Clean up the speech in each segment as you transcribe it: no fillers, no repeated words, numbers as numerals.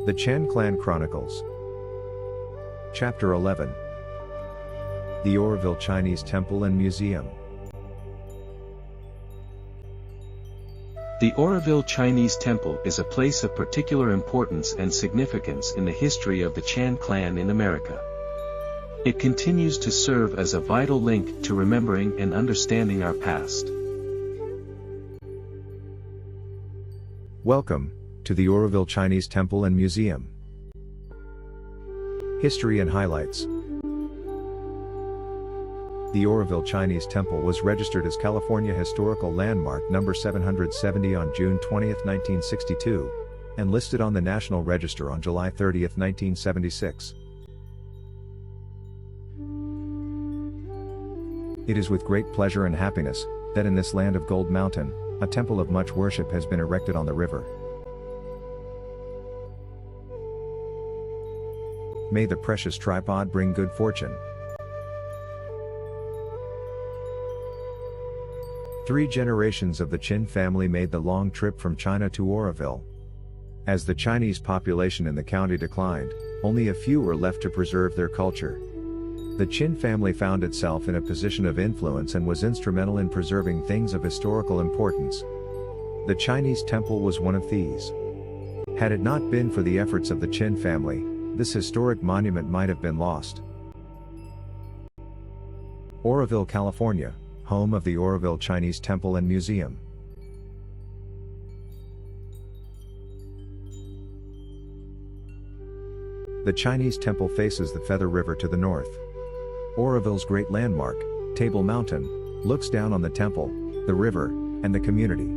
The Chan Clan Chronicles Chapter 11 The Oroville Chinese Temple and Museum. The Oroville Chinese Temple is a place of particular importance and significance in the history of the Chan clan in America. It continues to serve as a vital link to remembering and understanding our past. Welcome to the Oroville Chinese Temple and Museum. History and highlights. The Oroville Chinese Temple was registered as California Historical Landmark No. 770 on June 20, 1962, and listed on the National Register on July 30, 1976. It is with great pleasure and happiness that in this land of Gold Mountain, a temple of much worship has been erected on the river. May the precious tripod bring good fortune. 3 generations of the Chen family made the long trip from China to Oroville. As the Chinese population in the county declined, only a few were left to preserve their culture. The Chen family found itself in a position of influence and was instrumental in preserving things of historical importance. The Chinese temple was one of these. Had it not been for the efforts of the Chen family, this historic monument might have been lost. Oroville, California, home of the Oroville Chinese Temple and Museum. The Chinese temple faces the Feather River to the north. Oroville's great landmark, Table Mountain, looks down on the temple, the river, and the community.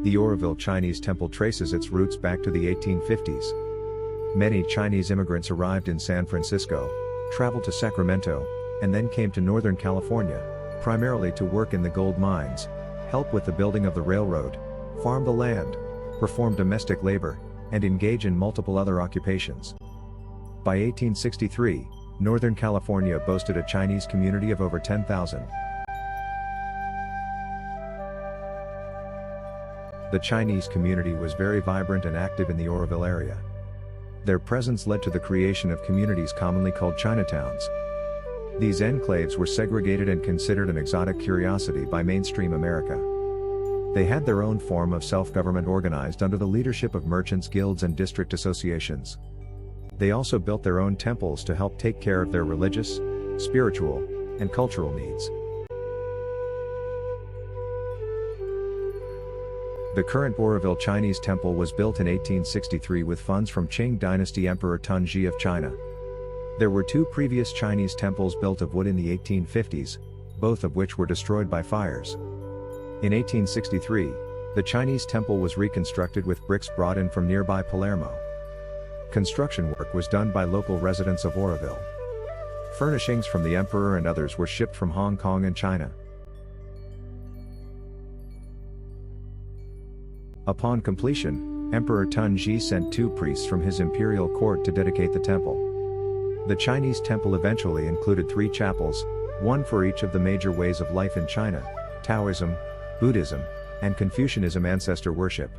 The Oroville Chinese Temple traces its roots back to the 1850s. Many Chinese immigrants arrived in San Francisco, traveled to Sacramento, and then came to Northern California, primarily to work in the gold mines, help with the building of the railroad, farm the land, perform domestic labor, and engage in multiple other occupations. By 1863, Northern California boasted a Chinese community of over 10,000. The Chinese community was very vibrant and active in the Oroville area. Their presence led to the creation of communities commonly called Chinatowns. These enclaves were segregated and considered an exotic curiosity by mainstream America. They had their own form of self-government organized under the leadership of merchants' guilds and district associations. They also built their own temples to help take care of their religious, spiritual, and cultural needs. The current Oroville Chinese Temple was built in 1863 with funds from Qing Dynasty Emperor Tunji of China. There were 2 previous Chinese temples built of wood in the 1850s, both of which were destroyed by fires. In 1863, the Chinese temple was reconstructed with bricks brought in from nearby Palermo. Construction work was done by local residents of Oroville. Furnishings from the emperor and others were shipped from Hong Kong and China. Upon completion, Emperor Tunji sent 2 priests from his imperial court to dedicate the temple. The Chinese temple eventually included 3 chapels, one for each of the major ways of life in China: Taoism, Buddhism, and Confucianism ancestor worship.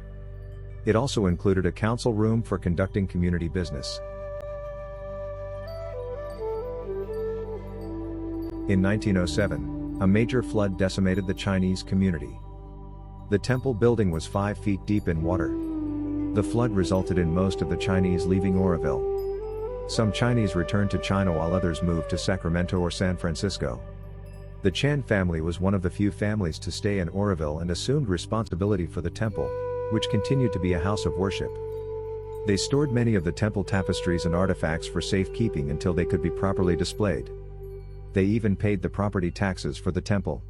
It also included a council room for conducting community business. In 1907, a major flood decimated the Chinese community. The temple building was 5 feet deep in water. The flood resulted in most of the Chinese leaving Oroville. Some Chinese returned to China while others moved to Sacramento or San Francisco. The Chan family was one of the few families to stay in Oroville and assumed responsibility for the temple, which continued to be a house of worship. They stored many of the temple tapestries and artifacts for safekeeping until they could be properly displayed. They even paid the property taxes for the temple.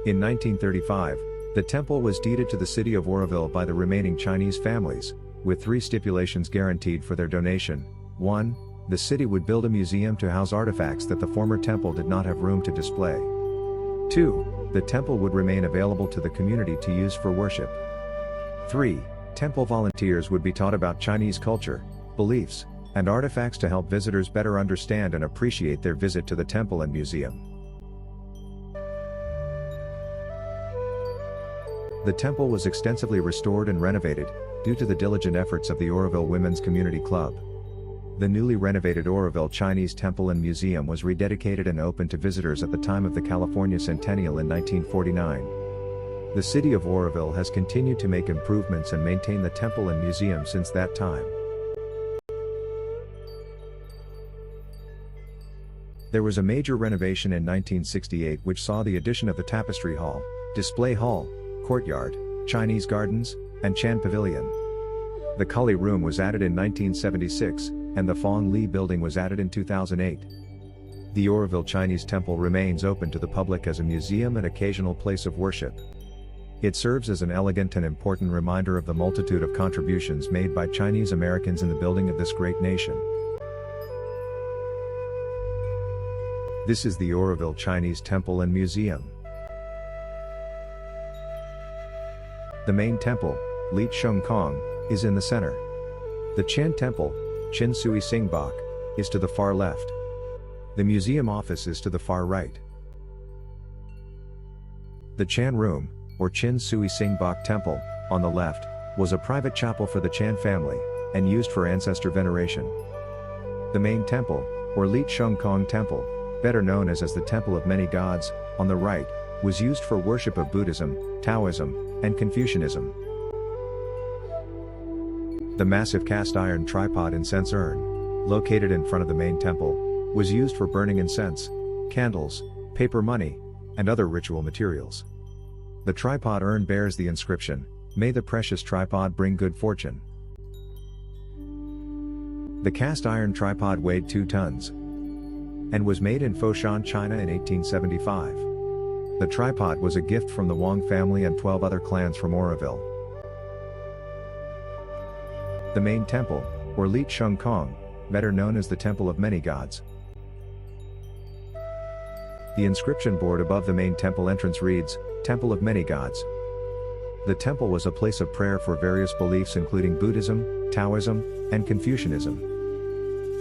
In 1935, the temple was deeded to the city of Oroville by the remaining Chinese families, with 3 stipulations guaranteed for their donation. 1. The city would build a museum to house artifacts that the former temple did not have room to display. 2. The temple would remain available to the community to use for worship. 3. Temple volunteers would be taught about Chinese culture, beliefs, and artifacts to help visitors better understand and appreciate their visit to the temple and museum. The temple was extensively restored and renovated, due to the diligent efforts of the Oroville Women's Community Club. The newly renovated Oroville Chinese Temple and Museum was rededicated and opened to visitors at the time of the California Centennial in 1949. The city of Oroville has continued to make improvements and maintain the temple and museum since that time. There was a major renovation in 1968 which saw the addition of the Tapestry Hall, Display Hall, Courtyard, Chinese Gardens, and Chan Pavilion. The Kali Room was added in 1976, and the Fong Li Building was added in 2008. The Oroville Chinese Temple remains open to the public as a museum and occasional place of worship. It serves as an elegant and important reminder of the multitude of contributions made by Chinese Americans in the building of this great nation. This is the Oroville Chinese Temple and Museum. The main temple, Li Sheng Kong, is in the center. The Chen Temple, Chin Sui Sing Bok, is to the far left. The museum office is to the far right. The Chan Room, or Chin Sui Sing Bok Temple, on the left, was a private chapel for the Chan family, and used for ancestor veneration. The main temple, or Li Sheng Kong Temple, better known as the Temple of Many Gods, on the right, was used for worship of Buddhism, Taoism, and Confucianism. The massive cast iron tripod incense urn, located in front of the main temple, was used for burning incense, candles, paper money, and other ritual materials. The tripod urn bears the inscription, "May the precious tripod bring good fortune." The cast iron tripod weighed 2 tons and was made in Foshan, China in 1875. The tripod was a gift from the Wang family and 12 other clans from Oroville. The main temple, or Li Sheng Kong, better known as the Temple of Many Gods. The inscription board above the main temple entrance reads, "Temple of Many Gods." The temple was a place of prayer for various beliefs including Buddhism, Taoism, and Confucianism.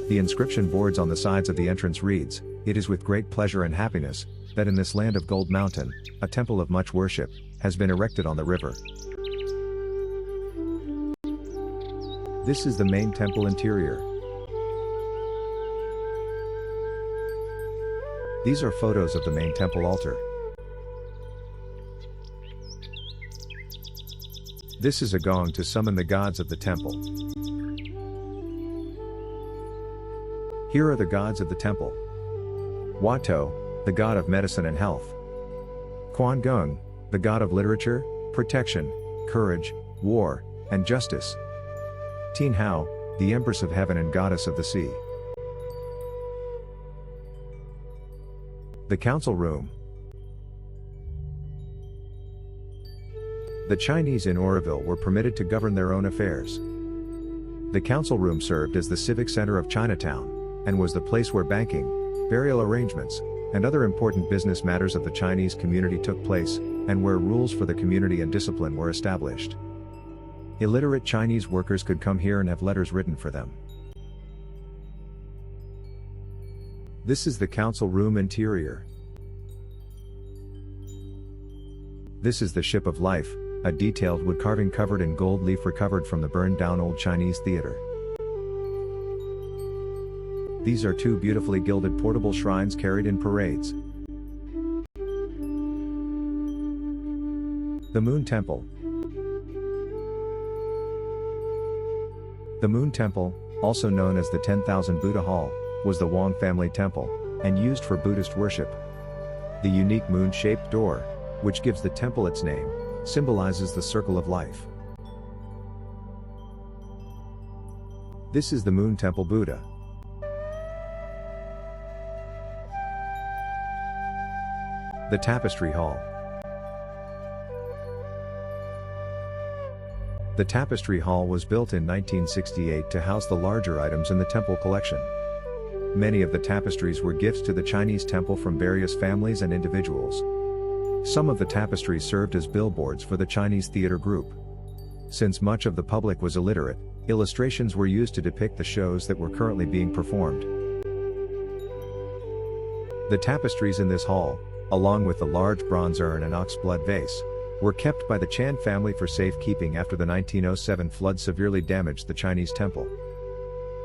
The inscription boards on the sides of the entrance reads, "It is with great pleasure and happiness, that in this land of Gold Mountain, a temple of much worship, has been erected on the river." This is the main temple interior. These are photos of the main temple altar. This is a gong to summon the gods of the temple. Here are the gods of the temple. Wato, the god of medicine and health. Quan Gung, the god of literature, protection, courage, war, and justice. Tin Hao, the empress of heaven and goddess of the sea. The council room. The Chinese in Oroville were permitted to govern their own affairs. The council room served as the civic center of Chinatown, and was the place where banking, burial arrangements, and other important business matters of the Chinese community took place, and where rules for the community and discipline were established. Illiterate Chinese workers could come here and have letters written for them. This is the council room interior. This is the Ship of Life, a detailed wood carving covered in gold leaf recovered from the burned down old Chinese theater. These are 2 beautifully gilded portable shrines carried in parades. The Moon Temple. The Moon Temple, also known as the 10,000 Buddha Hall, was the Wang family temple, and used for Buddhist worship. The unique moon-shaped door, which gives the temple its name, symbolizes the circle of life. This is the Moon Temple Buddha. The Tapestry Hall. The Tapestry Hall was built in 1968 to house the larger items in the temple collection. Many of the tapestries were gifts to the Chinese temple from various families and individuals. Some of the tapestries served as billboards for the Chinese theater group. Since much of the public was illiterate, illustrations were used to depict the shows that were currently being performed. The tapestries in this hall, along with the large bronze urn and oxblood vase, were kept by the Chan family for safekeeping after the 1907 flood severely damaged the Chinese temple.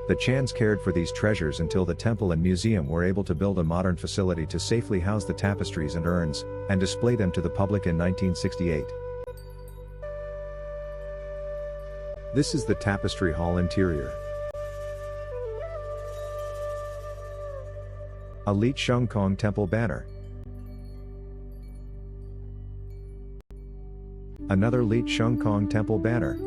The Chans cared for these treasures until the temple and museum were able to build a modern facility to safely house the tapestries and urns, and display them to the public in 1968. This is the tapestry hall interior. A Li Sheng Kong temple banner. Another Li Sheng Kong temple banner.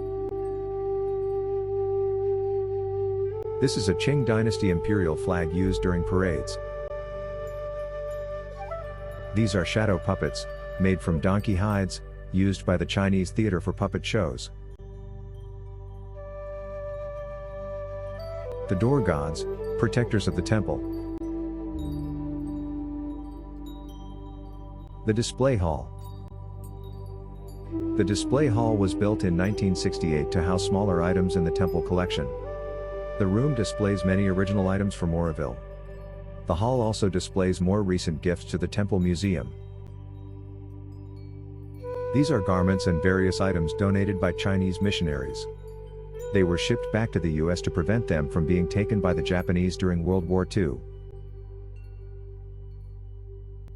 This is a Qing dynasty imperial flag used during parades. These are shadow puppets, made from donkey hides, used by the Chinese theater for puppet shows. The door gods, protectors of the temple. The display hall. The display hall was built in 1968 to house smaller items in the temple collection. The room displays many original items from Oroville. The hall also displays more recent gifts to the temple museum. These are garments and various items donated by Chinese missionaries. They were shipped back to the US to prevent them from being taken by the Japanese during World War II.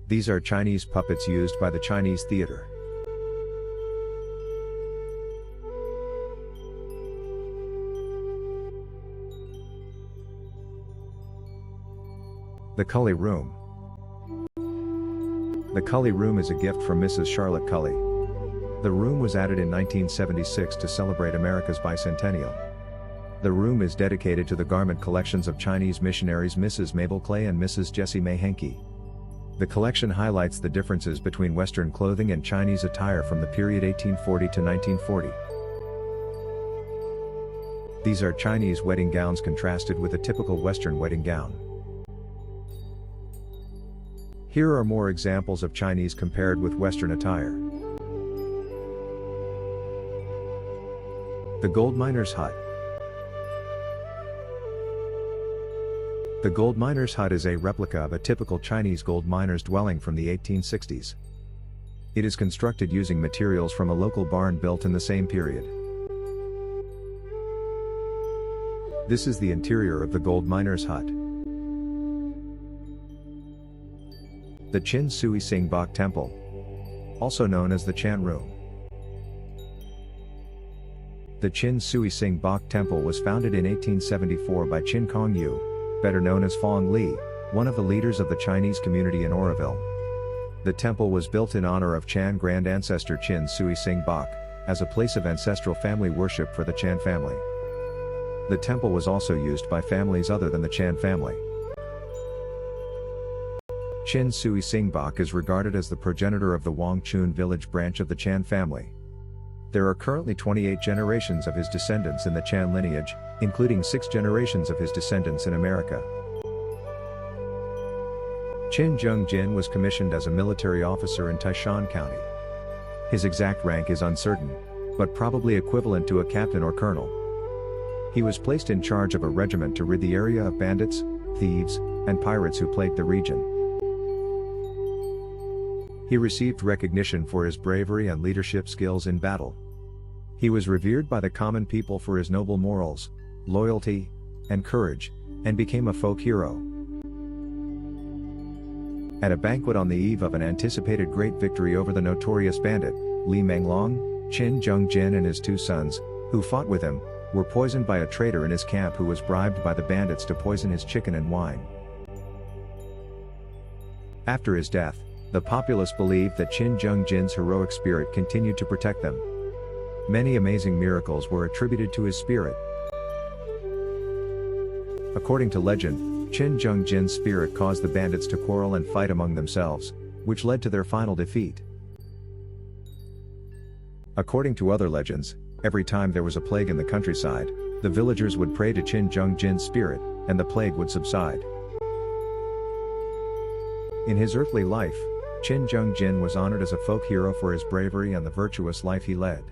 These are Chinese puppets used by the Chinese theater. The Cully Room. The Cully Room is a gift from Mrs. Charlotte Cully. The room was added in 1976 to celebrate America's bicentennial. The room is dedicated to the garment collections of Chinese missionaries Mrs. Mabel Clay and Mrs. Jessie May Henke. The collection highlights the differences between Western clothing and Chinese attire from the period 1840 to 1940. These are Chinese wedding gowns contrasted with a typical Western wedding gown. Here are more examples of Chinese compared with Western attire. The Gold Miner's Hut. The Gold Miner's Hut is a replica of a typical Chinese gold miner's dwelling from the 1860s. It is constructed using materials from a local barn built in the same period. This is the interior of the Gold Miner's Hut. The Chin Sui Sing Bok Temple, also known as the Chan Room. The Chin Sui Sing Bok Temple was founded in 1874 by Qin Kongyu, better known as Fong Li, one of the leaders of the Chinese community in Oroville. The temple was built in honor of Chan grand ancestor Chin Sui Sing Bok, as a place of ancestral family worship for the Chan family. The temple was also used by families other than the Chan family. Chin Sui Sing Bok is regarded as the progenitor of the Wang Chun village branch of the Chan family. There are currently 28 generations of his descendants in the Chan lineage, including 6 generations of his descendants in America. Qin Zheng Jin was commissioned as a military officer in Taishan County. His exact rank is uncertain, but probably equivalent to a captain or colonel. He was placed in charge of a regiment to rid the area of bandits, thieves, and pirates who plagued the region. He received recognition for his bravery and leadership skills in battle. He was revered by the common people for his noble morals, loyalty, and courage, and became a folk hero. At a banquet on the eve of an anticipated great victory over the notorious bandit, Li Menglong, Qin Zheng Jin and his 2 sons, who fought with him, were poisoned by a traitor in his camp who was bribed by the bandits to poison his chicken and wine. After his death, the populace believed that Qin Zheng Jin's heroic spirit continued to protect them. Many amazing miracles were attributed to his spirit. According to legend, Qin Zheng Jin's spirit caused the bandits to quarrel and fight among themselves, which led to their final defeat. According to other legends, every time there was a plague in the countryside, the villagers would pray to Qin Zheng Jin's spirit, and the plague would subside. In his earthly life, Qin Zheng Jin was honored as a folk hero for his bravery and the virtuous life he led.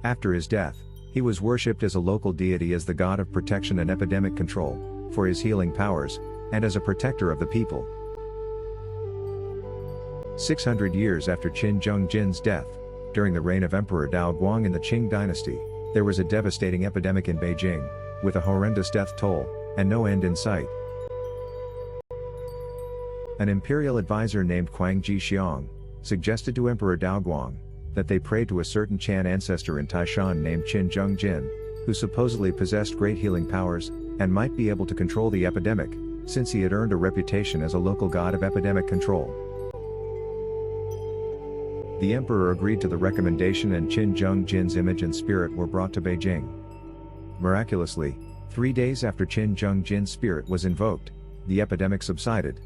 After his death, he was worshipped as a local deity as the god of protection and epidemic control, for his healing powers, and as a protector of the people. 600 years after Qin Zhongjin's death, during the reign of Emperor Dao Guang in the Qing dynasty, there was a devastating epidemic in Beijing, with a horrendous death toll, and no end in sight. An imperial advisor named Quang Ji-xiang suggested to Emperor Dao Guang that they pray to a certain Chan ancestor in Taishan named Qin Zhongjin, who supposedly possessed great healing powers, and might be able to control the epidemic, since he had earned a reputation as a local god of epidemic control. The emperor agreed to the recommendation and Qin Zhongjin's image and spirit were brought to Beijing. Miraculously, 3 days after Qin Zhongjin's spirit was invoked, the epidemic subsided.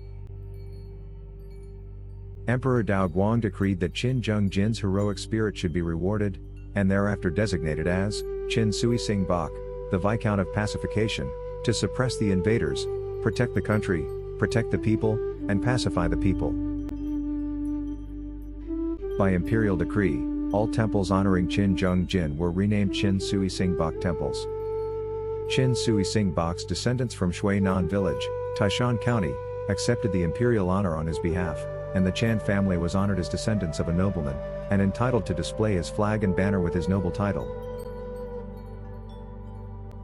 Emperor Dao Guang decreed that Qin Zhongjin's heroic spirit should be rewarded, and thereafter designated as Qin Sui Sing Bak, the Viscount of Pacification, to suppress the invaders, protect the country, protect the people, and pacify the people. By imperial decree, all temples honoring Qin Zhongjin were renamed Qin Sui Sing Bak temples. Qin Sui Sing Bak's descendants from Shuinan Village, Taishan County, accepted the imperial honor on his behalf, and the Chan family was honored as descendants of a nobleman, and entitled to display his flag and banner with his noble title.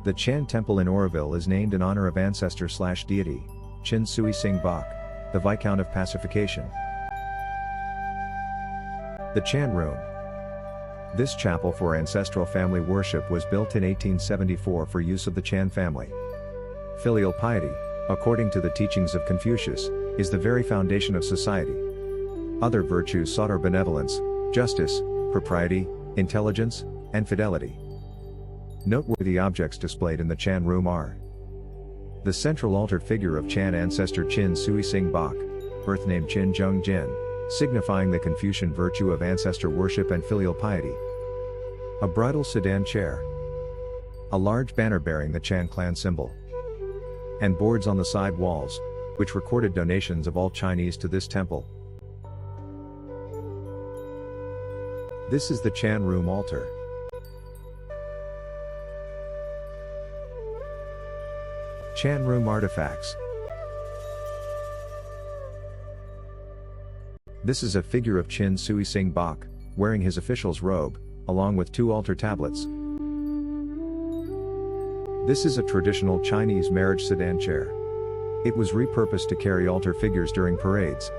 The Chan Temple in Oroville is named in honor of ancestor/deity, Qin Sui Sing Bak, the Viscount of Pacification. The Chan Room. This chapel for ancestral family worship was built in 1874 for use of the Chan family. Filial piety, according to the teachings of Confucius, is the very foundation of society. Other virtues sought are benevolence, justice, propriety, intelligence, and fidelity. Noteworthy objects displayed in the Chan Room are the central altar figure of Chan ancestor Qin Sui Sing Bak, birth name Qin Zhongjin, signifying the Confucian virtue of ancestor worship and filial piety. A bridal sedan chair. A large banner bearing the Chan clan symbol. And boards on the side walls, which recorded donations of all Chinese to this temple. This is the Chan Room altar. Chan Room artifacts. This is a figure of Qin Sui Sing Bak, wearing his official's robe, along with 2 altar tablets. This is a traditional Chinese marriage sedan chair. It was repurposed to carry altar figures during parades.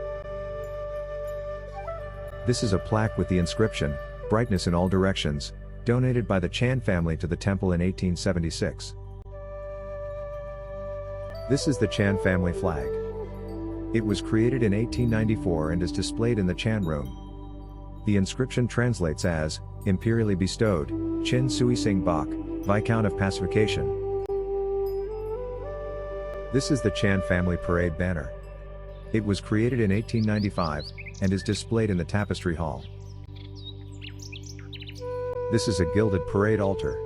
This is a plaque with the inscription, "Brightness in all directions," donated by the Chan family to the temple in 1876. This is the Chan family flag. It was created in 1894 and is displayed in the Chan Room. The inscription translates as, "Imperially bestowed, Qin Sui Sing Bak, Viscount of Pacification." This is the Chan family parade banner. It was created in 1895, and is displayed in the Tapestry Hall. This is a gilded parade altar,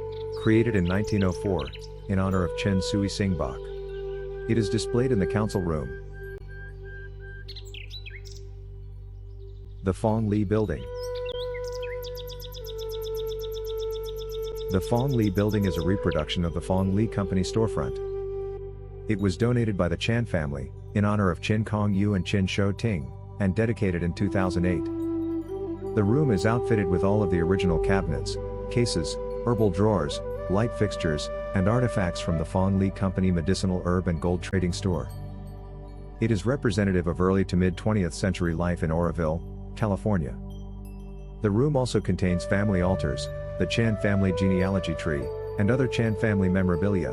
created in 1904, in honor of Qin Sui Sing Bak. It is displayed in the council room. The Fong Li Building. The Fong Li Building is a reproduction of the Fong Li Company storefront. It was donated by the Chan family, in honor of Qin Kong Yu and Qin Shou Ting, and dedicated in 2008. The room is outfitted with all of the original cabinets, cases, herbal drawers, light fixtures, and artifacts from the Fong Li Company medicinal herb and gold trading store. It is representative of early to mid-20th century life in Oroville, California. The room also contains family altars, the Chan family genealogy tree, and other Chan family memorabilia.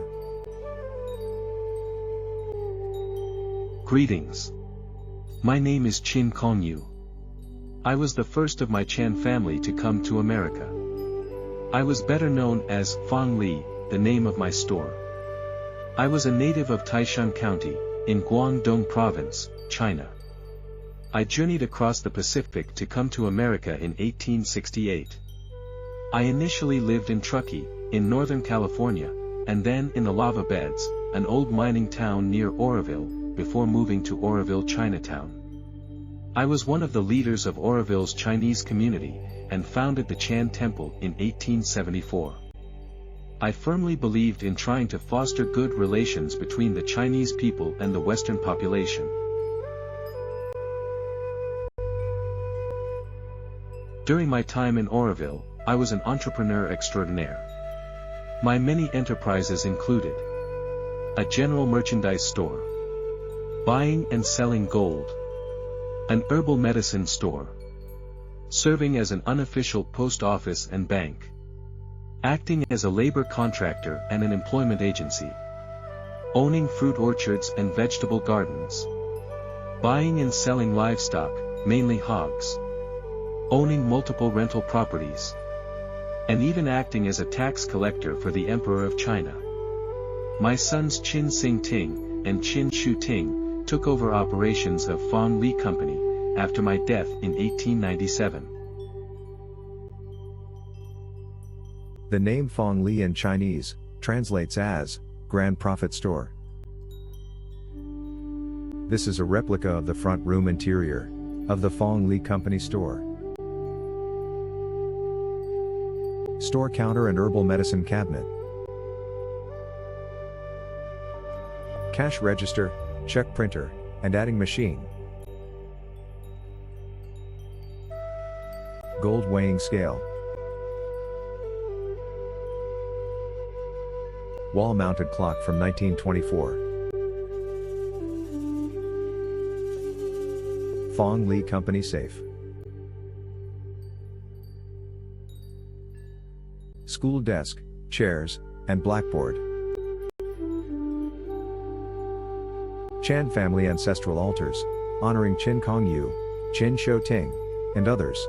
Greetings. My name is Qin Kong Yu. I was the first of my Chan family to come to America. I was better known as Fong Li, the name of my store. I was a native of Taishan County, in Guangdong Province, China. I journeyed across the Pacific to come to America in 1868. I initially lived in Truckee, in Northern California, and then in the Lava Beds, an old mining town near Oroville, before moving to Oroville, Chinatown. I was one of the leaders of Oroville's Chinese community, and founded the Chan Temple in 1874. I firmly believed in trying to foster good relations between the Chinese people and the Western population. During my time in Oroville, I was an entrepreneur extraordinaire. My many enterprises included a general merchandise store, buying and selling gold, an herbal medicine store, serving as an unofficial post office and bank, acting as a labor contractor and an employment agency, owning fruit orchards and vegetable gardens, buying and selling livestock, mainly hogs, owning multiple rental properties, and even acting as a tax collector for the Emperor of China. My sons Qin Sing Ting and Qin Shu Ting took over operations of Fong Li Company after my death in 1897. The name Fong Li in Chinese translates as Grand Prophet Store. This is a replica of the front room interior of the Fong Li Company store. Store counter and herbal medicine cabinet. Cash register, check printer, and adding machine. Gold weighing scale. Wall-mounted clock from 1924. Fong Li Company safe. School desk, chairs, and blackboard. Chan family ancestral altars, honoring Qin Kong Yu, Qin Shou Ting, and others.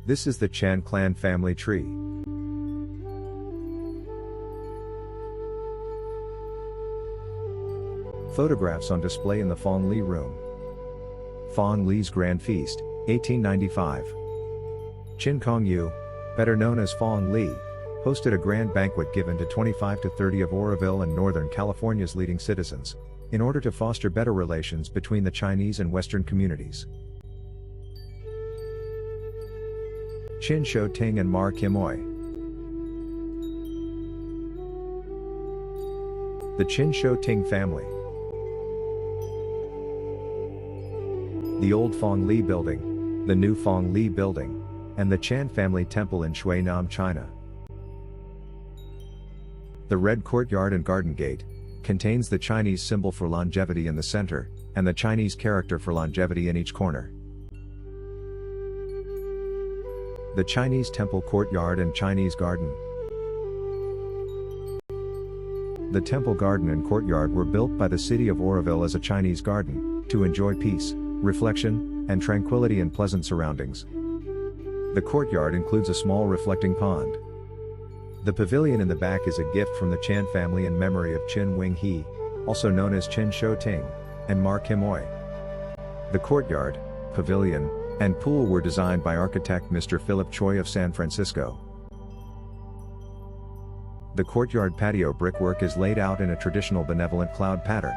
This is the Chan clan family tree. Photographs on display in the Fong Li room. Fong Li's Grand Feast, 1895. Qin Kong Yu, better known as Fong Li, hosted a grand banquet given to 25 to 30 of Oroville and Northern California's leading citizens, in order to foster better relations between the Chinese and Western communities. Qin Shou Ting and Mar Kimoy. The Qin Shou Ting family. The old Fong Li building, the new Fong Li building, and the Chan family temple in Shuinam, China. The red courtyard and garden gate contains the Chinese symbol for longevity in the center, and the Chinese character for longevity in each corner. The Chinese temple courtyard and Chinese garden. The temple garden and courtyard were built by the city of Oroville as a Chinese garden, to enjoy peace, reflection, and tranquility in pleasant surroundings. The courtyard includes a small reflecting pond. The pavilion in the back is a gift from the Chan family in memory of Qin Wing He, also known as Qin Shou Ting, and Mar Kimoy. The courtyard, pavilion, and pool were designed by architect Mr. Philip Choi of San Francisco. The courtyard patio brickwork is laid out in a traditional benevolent cloud pattern.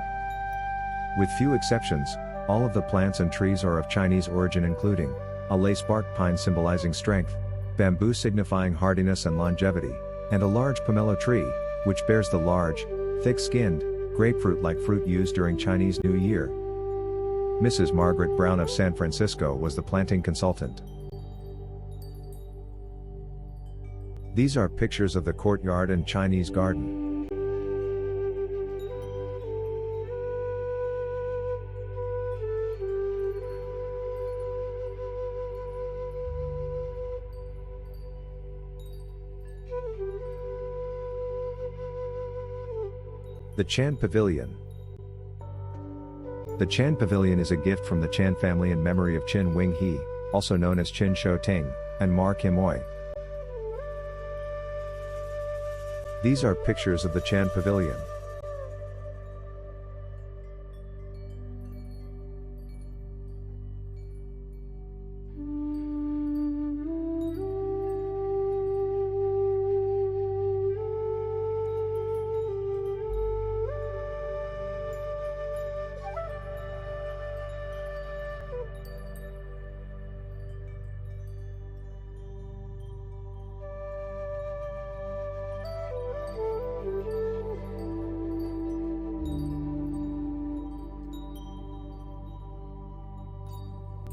With few exceptions, all of the plants and trees are of Chinese origin, including a lace-bark pine symbolizing strength, bamboo signifying hardiness and longevity, and a large pomelo tree, which bears the large, thick-skinned, grapefruit-like fruit used during Chinese New Year. Mrs. Margaret Brown of San Francisco was the planting consultant. These are pictures of the courtyard and Chinese garden. The Chan Pavilion. The Chan Pavilion is a gift from the Chan family in memory of Qin Wing He, also known as Qin Shou Ting, and Mar Kimoy. These are pictures of the Chan Pavilion.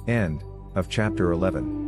End of chapter 11.